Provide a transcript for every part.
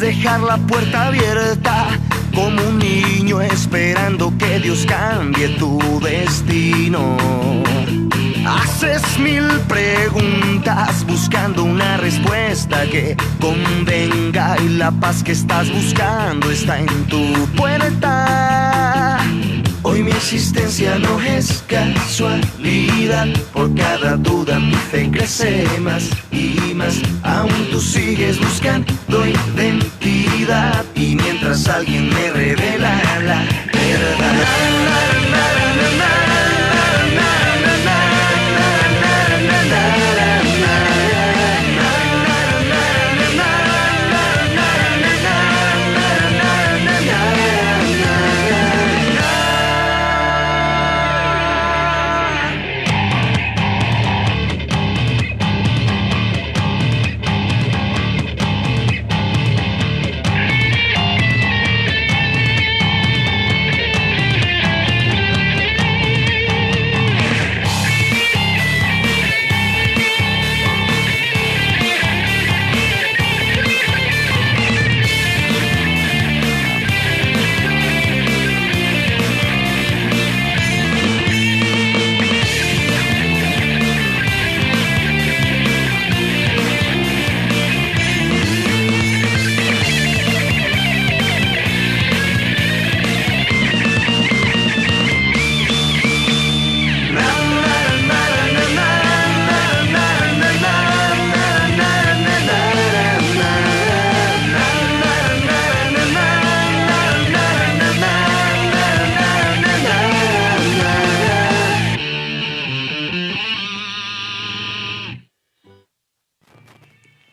dejar la puerta abierta como un niño esperando que Dios cambie tu destino. Haces mil preguntas buscando una respuesta que convenga, y la paz que estás buscando está en tu puerta. Hoy mi existencia no es casualidad, por cada duda mi fe crece más y más. Aún tú sigues buscando identidad, y mientras alguien me revela la verdad.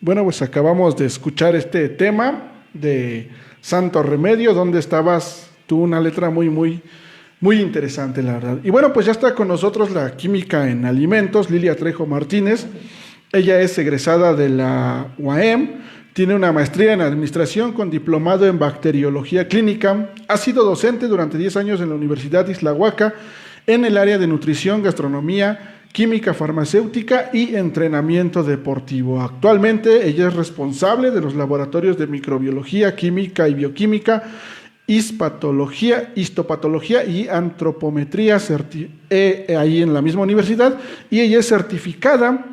Bueno, pues acabamos de escuchar este tema de Santo Remedio, donde estabas tú, una letra muy interesante, la verdad. Y bueno, pues ya está con nosotros la química en alimentos, Lilia Trejo Martínez. Ella es egresada de la UAM, tiene una maestría en administración con diplomado en bacteriología clínica. Ha sido docente durante 10 años en la Universidad de Islahuaca en el área de nutrición, gastronomía, química farmacéutica y entrenamiento deportivo. Actualmente ella es responsable de los laboratorios de microbiología, química y bioquímica, histopatología y antropometría ahí en la misma universidad, y ella es certificada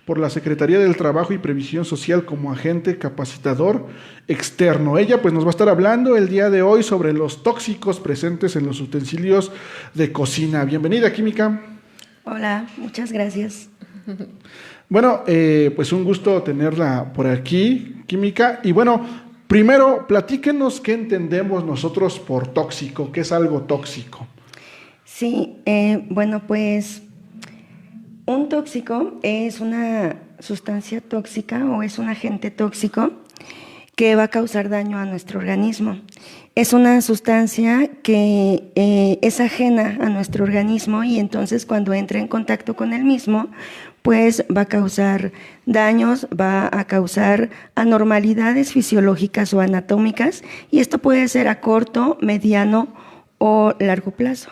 por la Secretaría del Trabajo y Previsión Social como agente capacitador externo. Ella pues nos va a estar hablando el día de hoy sobre los tóxicos presentes en los utensilios de cocina. Bienvenida, Química. Hola, muchas gracias. Bueno, pues un gusto tenerla por aquí, Química. Y bueno, primero, platíquenos qué entendemos nosotros por tóxico, qué es algo tóxico. Sí, bueno, pues un tóxico es una sustancia tóxica o es un agente tóxico que va a causar daño a nuestro organismo. Es una sustancia que es ajena a nuestro organismo, y entonces cuando entra en contacto con el mismo, pues va a causar daños, va a causar anormalidades fisiológicas o anatómicas, y esto puede ser a corto, mediano o largo plazo.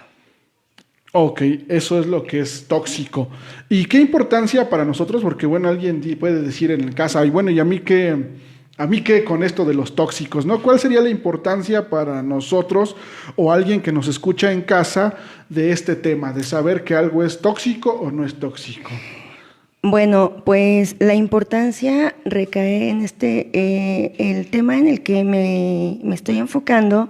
Ok, eso es lo que es tóxico. ¿Y qué importancia para nosotros? Porque bueno, alguien puede decir en casa, y bueno, ¿y a mí qué con esto de los tóxicos, ¿no? ¿Cuál sería la importancia para nosotros o alguien que nos escucha en casa de este tema, de saber que algo es tóxico o no es tóxico? Bueno, pues la importancia recae en el tema en el que me estoy enfocando,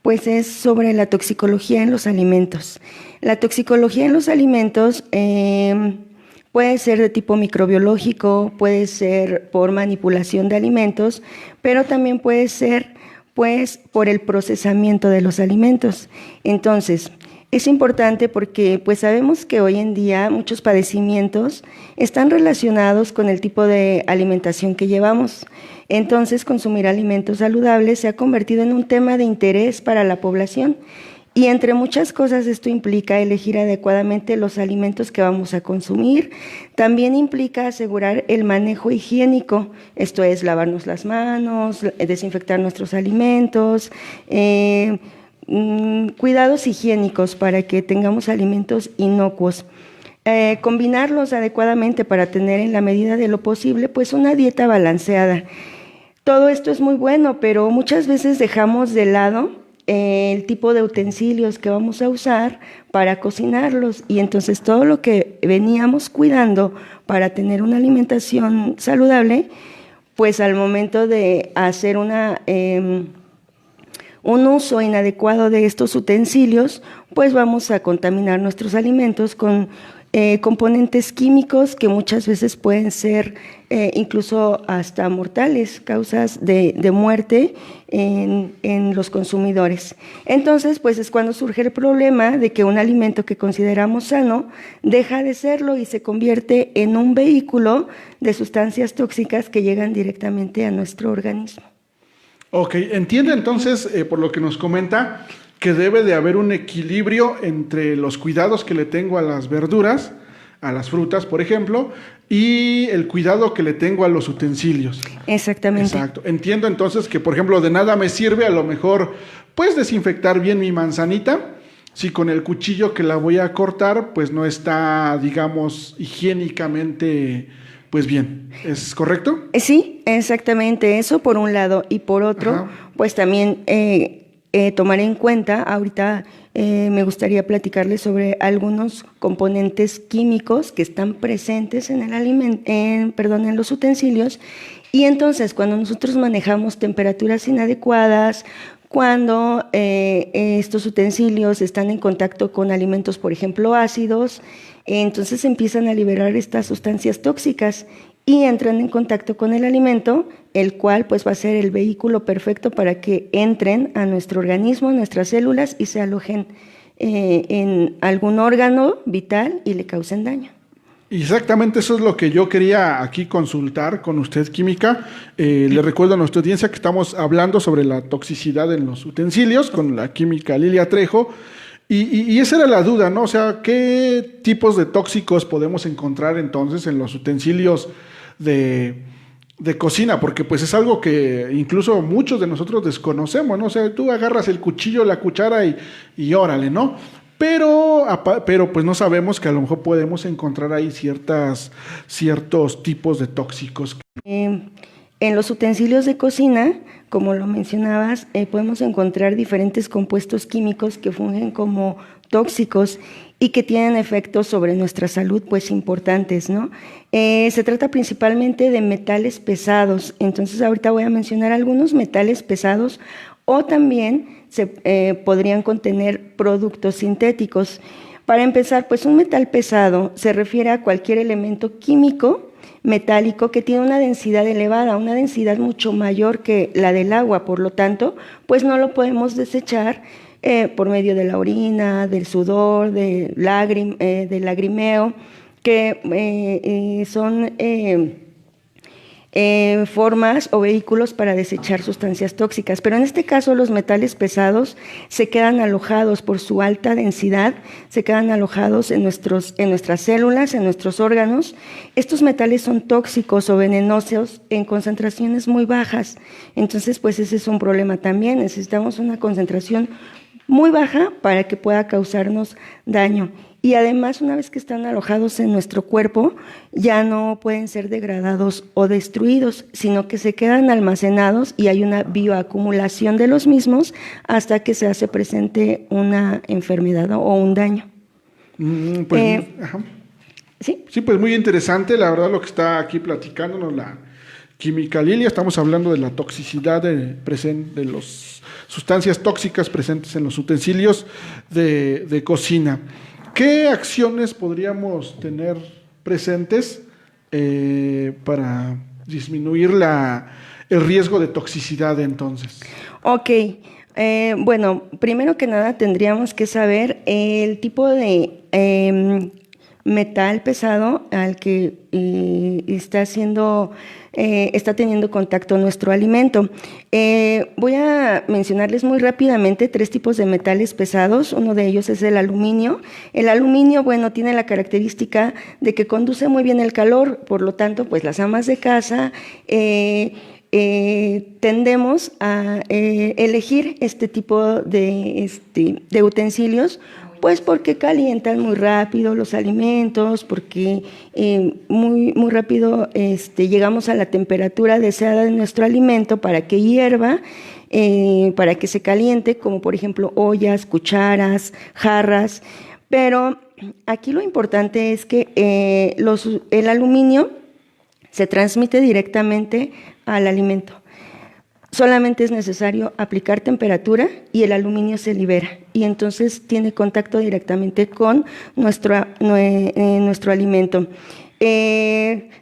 pues es sobre la toxicología en los alimentos. La toxicología en los alimentos puede ser de tipo microbiológico, puede ser por manipulación de alimentos, pero también puede ser pues por el procesamiento de los alimentos. Entonces, es importante porque pues sabemos que hoy en día muchos padecimientos están relacionados con el tipo de alimentación que llevamos. Entonces, consumir alimentos saludables se ha convertido en un tema de interés para la población. Y entre muchas cosas esto implica elegir adecuadamente los alimentos que vamos a consumir. También implica asegurar el manejo higiénico, esto es lavarnos las manos, desinfectar nuestros alimentos, cuidados higiénicos para que tengamos alimentos inocuos. Combinarlos adecuadamente para tener en la medida de lo posible pues una dieta balanceada. Todo esto es muy bueno, pero muchas veces dejamos de lado el tipo de utensilios que vamos a usar para cocinarlos, y entonces todo lo que veníamos cuidando para tener una alimentación saludable, pues al momento de hacer un uso inadecuado de estos utensilios, pues vamos a contaminar nuestros alimentos con componentes químicos que muchas veces pueden ser incluso hasta mortales, causas de muerte en los consumidores. Entonces, pues es cuando surge el problema de que un alimento que consideramos sano deja de serlo y se convierte en un vehículo de sustancias tóxicas que llegan directamente a nuestro organismo. Ok, entiendo entonces, por lo que nos comenta, que debe de haber un equilibrio entre los cuidados que le tengo a las verduras, a las frutas, por ejemplo, y el cuidado que le tengo a los utensilios. Exactamente. Exacto. Entiendo entonces que, por ejemplo, de nada me sirve a lo mejor, pues, desinfectar bien mi manzanita, si con el cuchillo que la voy a cortar, pues no está, digamos, higiénicamente, pues bien. ¿Es correcto? Sí, exactamente, eso por un lado. Y por otro, Ajá. pues también tomar en cuenta, ahorita me gustaría platicarles sobre algunos componentes químicos que están presentes en el en los utensilios. Y entonces, cuando nosotros manejamos temperaturas inadecuadas, cuando estos utensilios están en contacto con alimentos, por ejemplo, ácidos, entonces empiezan a liberar estas sustancias tóxicas y entran en contacto con el alimento, el cual pues va a ser el vehículo perfecto para que entren a nuestro organismo, a nuestras células, y se alojen en algún órgano vital y le causen daño. Exactamente, eso es lo que yo quería aquí consultar con usted, química. Le recuerdo a nuestra audiencia que estamos hablando sobre la toxicidad en los utensilios con la química Lilia Trejo. Y esa era la duda, ¿no? O sea, ¿qué tipos de tóxicos podemos encontrar entonces en los utensilios de cocina? Porque pues es algo que incluso muchos de nosotros desconocemos, ¿no? O sea, tú agarras el cuchillo, la cuchara y órale, ¿no? Pero pues no sabemos que a lo mejor podemos encontrar ahí ciertos tipos de tóxicos. En los utensilios de cocina, como lo mencionabas, podemos encontrar diferentes compuestos químicos que fungen como tóxicos y que tienen efectos sobre nuestra salud, pues importantes, ¿no? Se trata principalmente de metales pesados. Entonces ahorita voy a mencionar algunos metales pesados, o también se podrían contener productos sintéticos. Para empezar, pues un metal pesado se refiere a cualquier elemento químico metálico que tiene una densidad elevada, una densidad mucho mayor que la del agua. Por lo tanto, pues no lo podemos desechar por medio de la orina, del sudor, del lagrimeo, que son formas o vehículos para desechar sustancias tóxicas. Pero en este caso los metales pesados se quedan alojados por su alta densidad, se quedan alojados en nuestras células, en nuestros órganos. Estos metales son tóxicos o venenosos en concentraciones muy bajas. Entonces, pues ese es un problema también. Necesitamos una concentración muy baja para que pueda causarnos daño. Y además, una vez que están alojados en nuestro cuerpo, ya no pueden ser degradados o destruidos, sino que se quedan almacenados y hay una bioacumulación de los mismos hasta que se hace presente una enfermedad o un daño. Ajá. ¿Sí? Sí, pues muy interesante, la verdad, lo que está aquí platicándonos la química Lilia. Estamos hablando de la toxicidad de las sustancias tóxicas presentes en los utensilios de cocina. ¿Qué acciones podríamos tener presentes para disminuir el riesgo de toxicidad entonces? Ok, bueno, primero que nada tendríamos que saber el tipo de metal pesado al que está teniendo contacto nuestro alimento. Voy a mencionarles muy rápidamente 3 tipos de metales pesados. Uno de ellos es el aluminio. El aluminio, bueno, tiene la característica de que conduce muy bien el calor, por lo tanto, pues las amas de casa tendemos a elegir este tipo de utensilios Pues porque calientan muy rápido los alimentos, porque muy rápido llegamos a la temperatura deseada de nuestro alimento para que hierva, para que se caliente, como por ejemplo ollas, cucharas, jarras. Pero aquí lo importante es que el aluminio se transmite directamente al alimento. Solamente es necesario aplicar temperatura y el aluminio se libera y entonces tiene contacto directamente con nuestro alimento.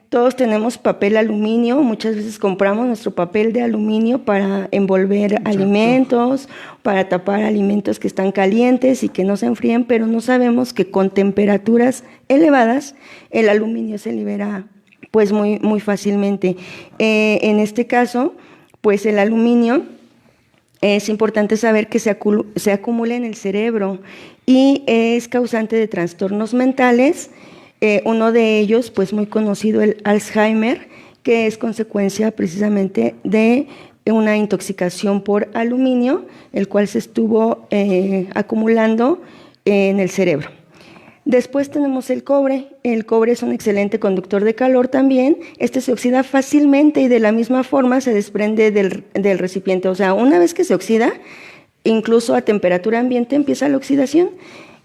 Todos tenemos papel aluminio, muchas veces compramos nuestro papel de aluminio para envolver Exacto. alimentos, para tapar alimentos que están calientes y que no se enfríen, pero no sabemos que con temperaturas elevadas el aluminio se libera pues muy fácilmente. En este caso, pues el aluminio es importante saber que se acumula en el cerebro y es causante de trastornos mentales. Uno de ellos, pues muy conocido, el Alzheimer, que es consecuencia precisamente de una intoxicación por aluminio, el cual se estuvo acumulando en el cerebro. Después tenemos el cobre. El cobre es un excelente conductor de calor también. Este se oxida fácilmente y de la misma forma se desprende del recipiente. O sea, una vez que se oxida, incluso a temperatura ambiente empieza la oxidación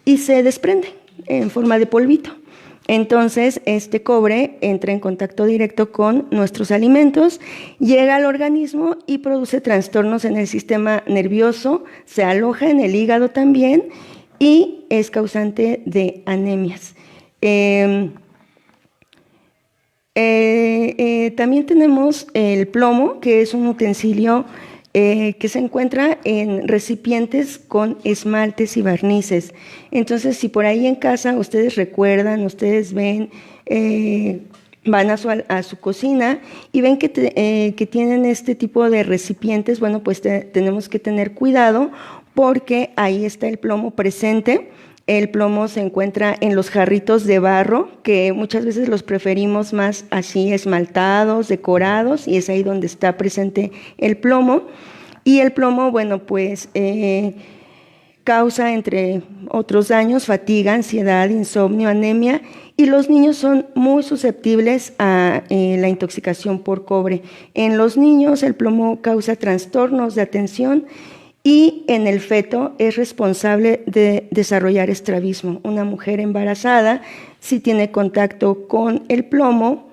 y se desprende en forma de polvito. Entonces, este cobre entra en contacto directo con nuestros alimentos, llega al organismo y produce trastornos en el sistema nervioso, se aloja en el hígado también y es causante de anemias. También tenemos el plomo, que es un utensilio que se encuentra en recipientes con esmaltes y barnices. Entonces, si por ahí en casa ustedes recuerdan, ustedes ven, van a su cocina y ven que tienen este tipo de recipientes, bueno, pues tenemos que tener cuidado porque ahí está el plomo presente. El plomo se encuentra en los jarritos de barro, que muchas veces los preferimos más así esmaltados, decorados, y es ahí donde está presente el plomo. Y el plomo, bueno, pues causa, entre otros daños, fatiga, ansiedad, insomnio, anemia, y los niños son muy susceptibles a la intoxicación por cobre. En los niños el plomo causa trastornos de atención y en el feto es responsable de desarrollar estrabismo. Una mujer embarazada, si tiene contacto con el plomo,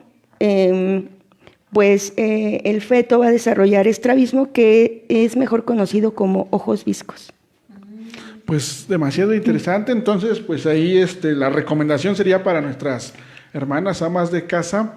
pues el feto va a desarrollar estrabismo, que es mejor conocido como ojos viscos. Pues demasiado interesante. Entonces, pues ahí la recomendación sería para nuestras hermanas amas de casa,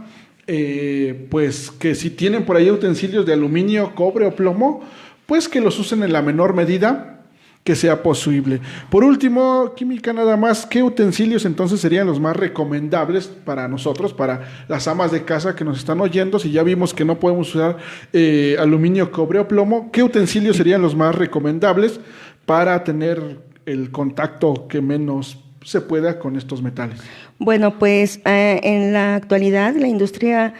pues que si tienen por ahí utensilios de aluminio, cobre o plomo, pues que los usen en la menor medida que sea posible. Por último, Química, nada más, ¿qué utensilios entonces serían los más recomendables para nosotros, para las amas de casa que nos están oyendo? Si ya vimos que no podemos usar aluminio, cobre o plomo, ¿qué utensilios serían los más recomendables para tener el contacto que menos se pueda con estos metales? Bueno, pues en la actualidad la industria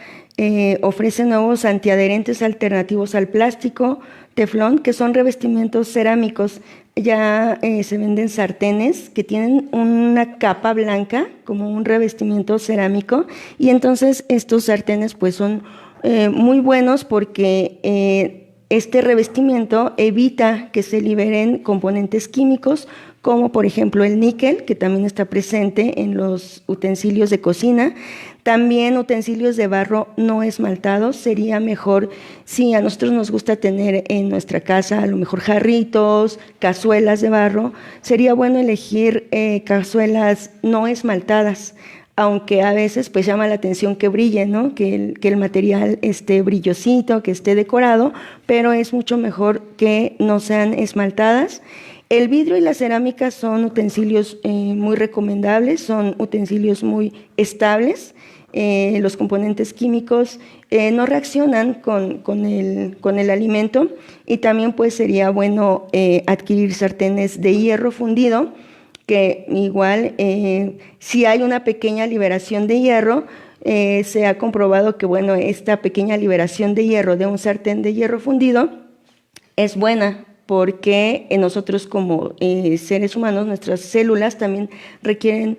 ofrece nuevos antiadherentes alternativos al plástico, teflón, que son revestimientos cerámicos. Ya se venden sartenes que tienen una capa blanca como un revestimiento cerámico, y entonces estos sartenes pues son muy buenos porque este revestimiento evita que se liberen componentes químicos como por ejemplo el níquel, que también está presente en los utensilios de cocina. También utensilios de barro no esmaltados. Sería mejor, si a nosotros nos gusta tener en nuestra casa a lo mejor jarritos, cazuelas de barro, sería bueno elegir cazuelas no esmaltadas, aunque a veces pues llama la atención que brille, ¿no? Que el material esté brillosito, que esté decorado, pero es mucho mejor que no sean esmaltadas. El vidrio y la cerámica son utensilios muy recomendables, son utensilios muy estables. Los componentes químicos no reaccionan con el alimento, y también pues sería bueno adquirir sartenes de hierro fundido, que igual si hay una pequeña liberación de hierro, se ha comprobado que bueno, esta pequeña liberación de hierro de un sartén de hierro fundido es buena porque nosotros como seres humanos, nuestras células también requieren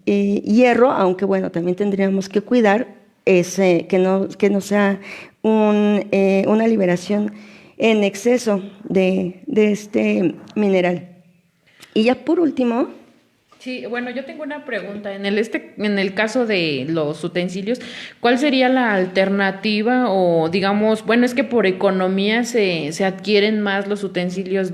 hierro, aunque bueno, también tendríamos que cuidar que no sea una liberación en exceso de este mineral. Y ya por último... Sí, bueno, yo tengo una pregunta. En el caso de los utensilios, ¿cuál sería la alternativa? O digamos, bueno, es que por economía se adquieren más los utensilios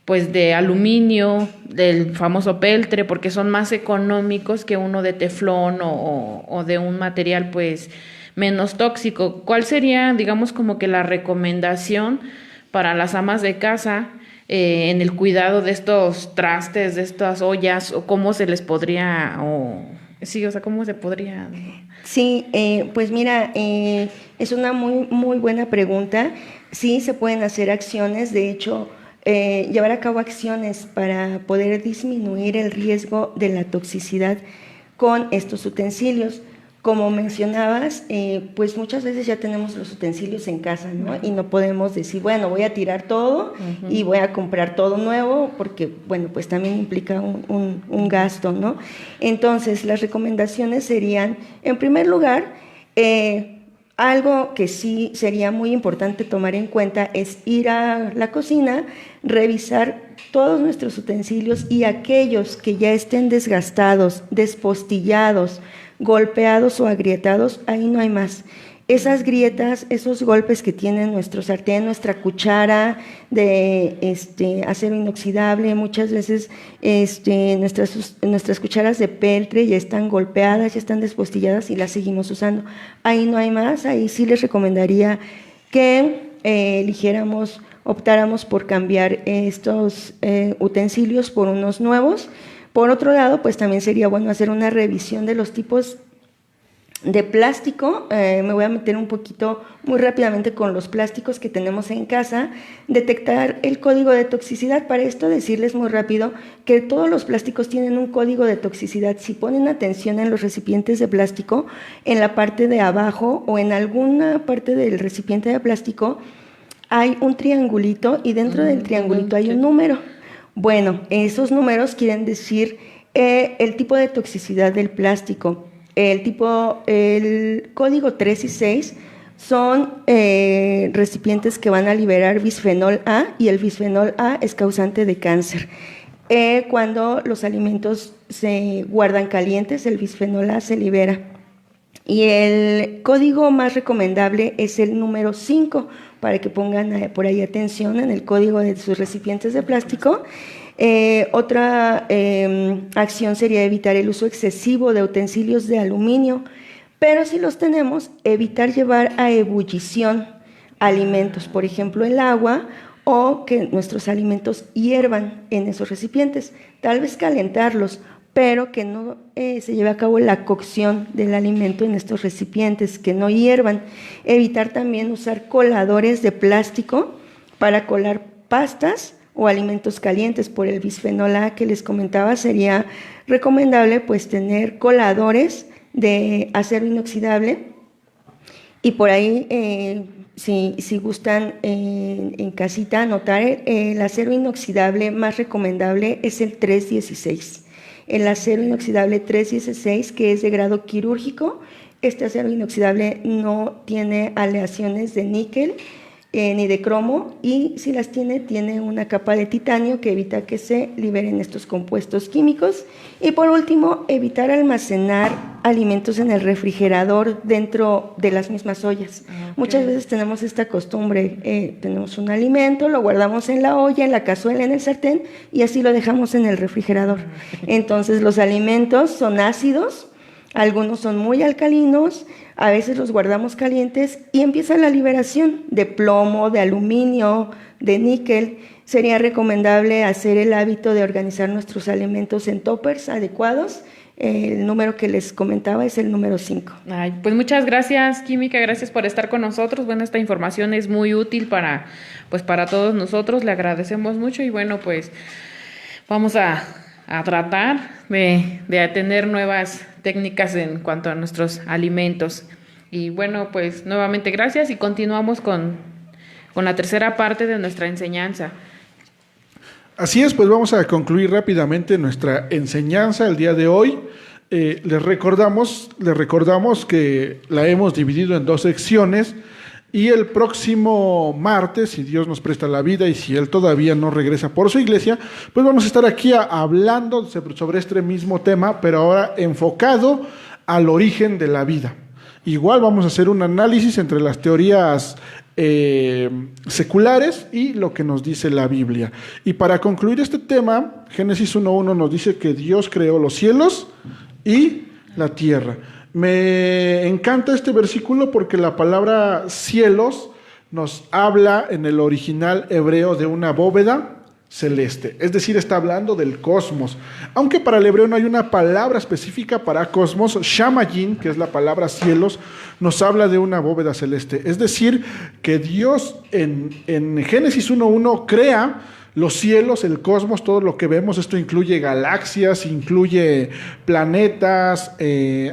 pues de aluminio, del famoso peltre, porque son más económicos que uno de teflón o de un material pues menos tóxico. ¿Cuál sería, digamos, como que la recomendación para las amas de casa en el cuidado de estos trastes, de estas ollas, o cómo se les podría, cómo se podría? Sí, pues mira, es una muy, muy buena pregunta. Sí, se pueden hacer acciones, de hecho, llevar a cabo acciones para poder disminuir el riesgo de la toxicidad con estos utensilios. Como mencionabas, pues muchas veces ya tenemos los utensilios en casa, ¿no? Y no podemos decir, bueno, voy a tirar todo y voy a comprar todo nuevo, porque, bueno, pues también implica un gasto, ¿no? Entonces, las recomendaciones serían, en primer lugar, algo que sí sería muy importante tomar en cuenta es ir a la cocina, revisar todos nuestros utensilios y aquellos que ya estén desgastados, despostillados, golpeados o agrietados, ahí no hay más. Esas grietas, esos golpes que tiene nuestro sartén, nuestra cuchara de acero inoxidable, muchas veces nuestras cucharas de peltre ya están golpeadas, ya están despostilladas y las seguimos usando. Ahí no hay más, ahí sí les recomendaría que optáramos por cambiar estos utensilios por unos nuevos. Por otro lado, pues también sería bueno hacer una revisión de los tipos de plástico. Me voy a meter un poquito muy rápidamente con los plásticos que tenemos en casa, detectar el código de toxicidad. Para esto decirles muy rápido que todos los plásticos tienen un código de toxicidad. Si ponen atención en los recipientes de plástico, en la parte de abajo o en alguna parte del recipiente de plástico hay un triangulito y dentro del triangulito hay un número. Bueno, esos números quieren decir el tipo de toxicidad del plástico. El código 3 y 6 son recipientes que van a liberar bisfenol A, y el bisfenol A es causante de cáncer. Cuando los alimentos se guardan calientes, el bisfenol A se libera. Y el código más recomendable es el número 5, para que pongan por ahí atención en el código de sus recipientes de plástico. Otra acción sería evitar el uso excesivo de utensilios de aluminio, pero si los tenemos, evitar llevar a ebullición alimentos, por ejemplo el agua, o que nuestros alimentos hiervan en esos recipientes, tal vez calentarlos, pero que no se lleve a cabo la cocción del alimento en estos recipientes, que no hiervan. Evitar también usar coladores de plástico para colar pastas o alimentos calientes. Por el bisfenol A que les comentaba, sería recomendable pues tener coladores de acero inoxidable, y por ahí si gustan en casita anotar, el acero inoxidable más recomendable es el 316. El acero inoxidable 316, que es de grado quirúrgico. Este acero inoxidable no tiene aleaciones de níquel ni de cromo, y si las tiene una capa de titanio que evita que se liberen estos compuestos químicos. Y por último, evitar almacenar alimentos en el refrigerador dentro de las mismas ollas. Okay. Muchas veces tenemos esta costumbre, tenemos un alimento, lo guardamos en la olla, en la cazuela, en el sartén, y así lo dejamos en el refrigerador. Entonces los alimentos son ácidos, algunos son muy alcalinos, a veces los guardamos calientes y empieza la liberación de plomo, de aluminio, de níquel. Sería recomendable hacer el hábito de organizar nuestros alimentos en toppers adecuados. El número que les comentaba es el número 5. Pues muchas gracias, Química, gracias por estar con nosotros. Bueno, esta información es muy útil para todos nosotros, le agradecemos mucho, y bueno, pues vamos a tratar de tener nuevas técnicas en cuanto a nuestros alimentos. Y bueno, pues nuevamente gracias, y continuamos con con la tercera parte de nuestra enseñanza. Así es, pues vamos a concluir rápidamente nuestra enseñanza el día de hoy. Les recordamos que la hemos dividido en 2 secciones y el próximo martes, si Dios nos presta la vida y si Él todavía no regresa por su iglesia, pues vamos a estar aquí hablando sobre este mismo tema, pero ahora enfocado al origen de la vida. Igual vamos a hacer un análisis entre las teorías seculares y lo que nos dice la Biblia. Y para concluir este tema, Génesis 1:1 nos dice que Dios creó los cielos y la tierra. Me encanta este versículo porque la palabra cielos nos habla en el original hebreo de una bóveda celeste, es decir, está hablando del cosmos. Aunque para el hebreo no hay una palabra específica para cosmos, shamayim, que es la palabra cielos, nos habla de una bóveda celeste. Es decir, que Dios en Génesis 1:1 crea los cielos, el cosmos, todo lo que vemos. Esto incluye galaxias, incluye planetas,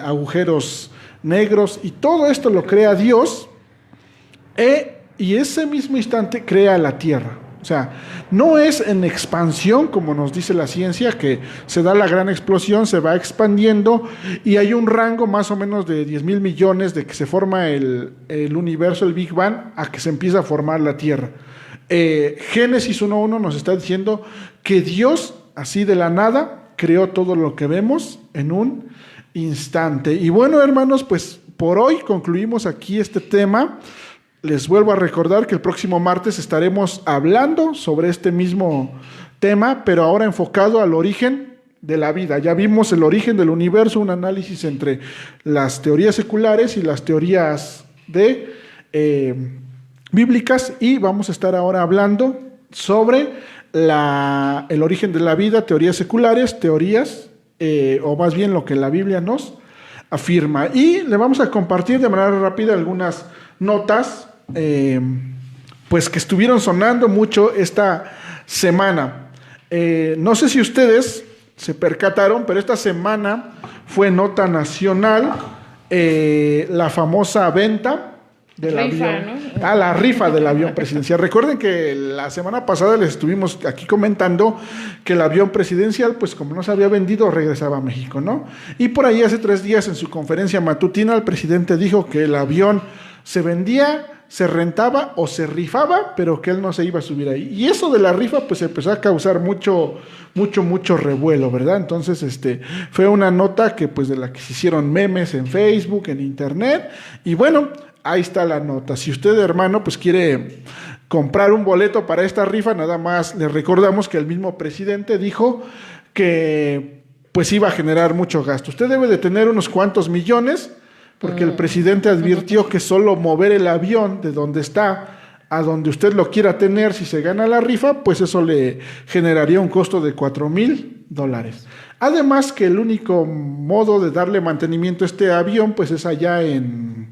agujeros negros, y todo esto lo crea Dios, y ese mismo instante crea la tierra. O sea, no es en expansión como nos dice la ciencia, que se da la gran explosión, se va expandiendo y hay un rango más o menos de 10,000 millones de que se forma el universo, el Big Bang, a que se empieza a formar la tierra. Génesis 1:1 nos está diciendo que Dios, así de la nada, creó todo lo que vemos en un instante. Y bueno, hermanos, pues por hoy concluimos aquí este tema. Les vuelvo a recordar que el próximo martes estaremos hablando sobre este mismo tema, pero ahora enfocado al origen de la vida. Ya vimos el origen del universo, un análisis entre las teorías seculares y las teorías bíblicas, y vamos a estar ahora hablando sobre el origen de la vida, teorías seculares, o más bien lo que la Biblia nos afirma. Y le vamos a compartir de manera rápida algunas notas pues que estuvieron sonando mucho esta semana. No sé si ustedes se percataron, pero esta semana fue nota nacional la famosa venta del avión, ¿no? La rifa del avión presidencial. Recuerden que la semana pasada les estuvimos aquí comentando que el avión presidencial, pues como no se había vendido, regresaba a México, ¿no? Y por ahí hace 3 días en su conferencia matutina el presidente dijo que el avión se vendía, se rentaba o se rifaba, pero que él no se iba a subir ahí. Y eso de la rifa pues empezó a causar mucho revuelo, ¿verdad? Entonces fue una nota que pues de la que se hicieron memes en Facebook, en internet, y bueno, ahí está la nota. Si usted, hermano, pues quiere comprar un boleto para esta rifa, nada más le recordamos que el mismo presidente dijo que pues iba a generar mucho gasto. Usted debe de tener unos cuantos millones, porque el presidente advirtió que solo mover el avión de donde está a donde usted lo quiera tener, si se gana la rifa, pues eso le generaría un costo de $4,000. Además que el único modo de darle mantenimiento a este avión pues es allá en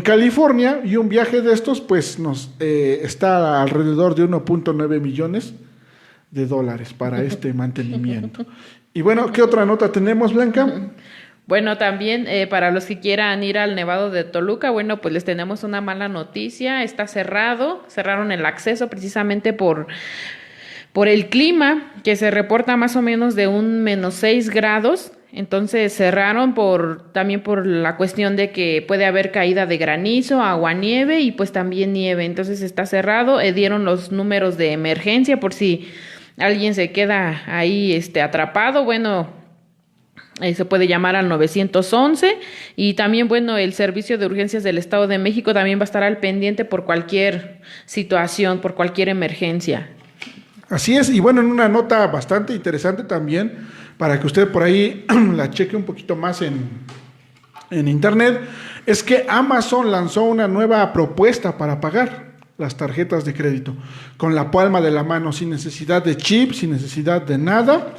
California, y un viaje de estos pues nos está alrededor de $1.9 millones para este mantenimiento. Y bueno, ¿qué otra nota tenemos, Blanca? Bueno, también para los que quieran ir al Nevado de Toluca, bueno, pues les tenemos una mala noticia. Está cerraron el acceso precisamente por el clima, que se reporta más o menos de un -6 grados. Entonces cerraron también por la cuestión de que puede haber caída de granizo, aguanieve y pues también nieve. Entonces está cerrado. Dieron los números de emergencia por si alguien se queda ahí atrapado. Bueno, se puede llamar al 911, y también, bueno, el Servicio de Urgencias del Estado de México también va a estar al pendiente por cualquier situación, por cualquier emergencia. Así es, y bueno, en una nota bastante interesante también, para que usted por ahí la cheque un poquito más en internet, es que Amazon lanzó una nueva propuesta para pagar las tarjetas de crédito con la palma de la mano, sin necesidad de chip, sin necesidad de nada.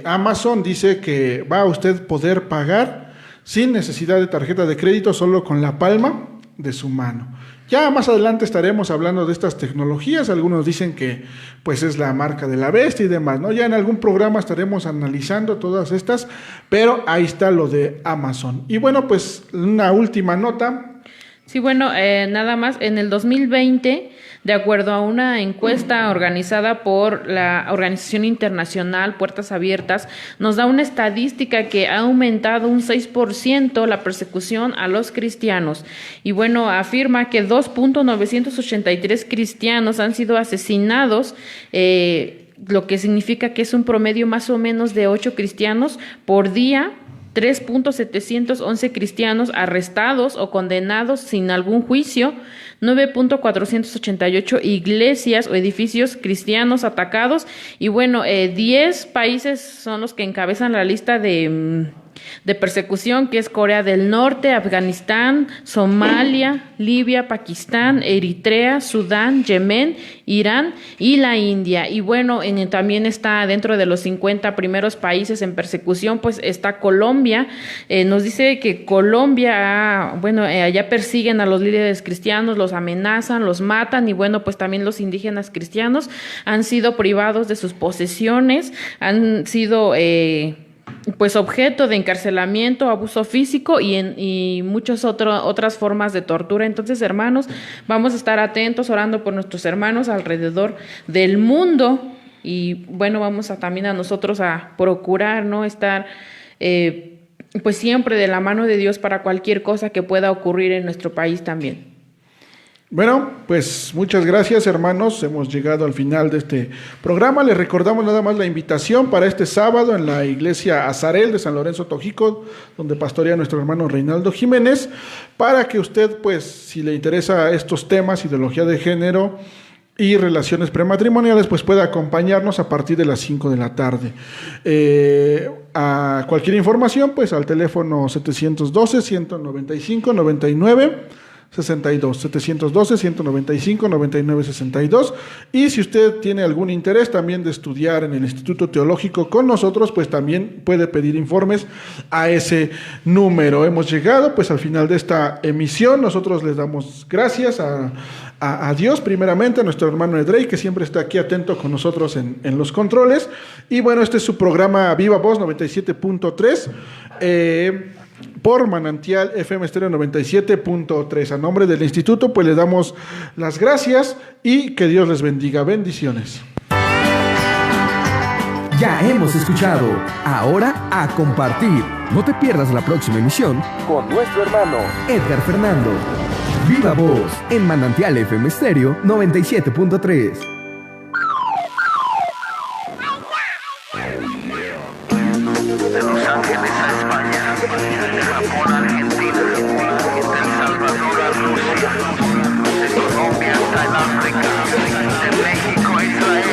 Amazon dice que va a usted poder pagar sin necesidad de tarjeta de crédito, solo con la palma de su mano. Ya más adelante estaremos hablando de estas tecnologías. Algunos dicen que pues es la marca de la bestia y demás, ¿no? Ya en algún programa estaremos analizando todas estas, pero ahí está lo de Amazon. Y bueno, pues una última nota. Sí, bueno, nada más, en el 2020, de acuerdo a una encuesta organizada por la Organización Internacional Puertas Abiertas, nos da una estadística que ha aumentado un 6% la persecución a los cristianos. Y bueno, afirma que 2.983 cristianos han sido asesinados, lo que significa que es un promedio más o menos de 8 cristianos por día. 3.711 cristianos arrestados o condenados sin algún juicio, 9.488 iglesias o edificios cristianos atacados, y bueno, 10 países son los que encabezan la lista de persecución, que es Corea del Norte, Afganistán, Somalia, Libia, Pakistán, Eritrea, Sudán, Yemen, Irán y la India. Y bueno, también está dentro de los 50 primeros países en persecución, pues está Colombia. Nos dice que Colombia, allá persiguen a los líderes cristianos, los amenazan, los matan, y bueno, pues también los indígenas cristianos han sido privados de sus posesiones, han sido pues objeto de encarcelamiento, abuso físico y muchas otras formas de tortura. Entonces, hermanos, vamos a estar atentos orando por nuestros hermanos alrededor del mundo, y bueno, vamos también a nosotros a procurar no estar pues siempre de la mano de Dios para cualquier cosa que pueda ocurrir en nuestro país también. Bueno, pues muchas gracias, hermanos. Hemos llegado al final de este programa. Les recordamos nada más la invitación para este sábado en la iglesia Azarel de San Lorenzo Tojico, donde pastorea nuestro hermano Reinaldo Jiménez, para que usted, pues, si le interesa estos temas, ideología de género y relaciones prematrimoniales, pues pueda acompañarnos a partir de las 5 de la tarde. A cualquier información, pues al teléfono 712-195-99 62, 712-195-99-62. Y si usted tiene algún interés también de estudiar en el Instituto Teológico con nosotros, pues también puede pedir informes a ese número. Hemos llegado pues al final de esta emisión. Nosotros les damos gracias a Dios, primeramente, a nuestro hermano Edrey, que siempre está aquí atento con nosotros en los controles. Y bueno, este es su programa Viva Voz 97.3. Por Manantial FM Estéreo 97.3. A nombre del instituto, pues le damos las gracias y que Dios les bendiga. Bendiciones. Ya hemos escuchado. Ahora a compartir. No te pierdas la próxima emisión con nuestro hermano Edgar Fernando. Viva Voz en Manantial FM Estéreo 97.3. De Los Ángeles a España, de Japón a Argentina, de El Salvador a Rusia, de Colombia hasta el África, de México a Israel.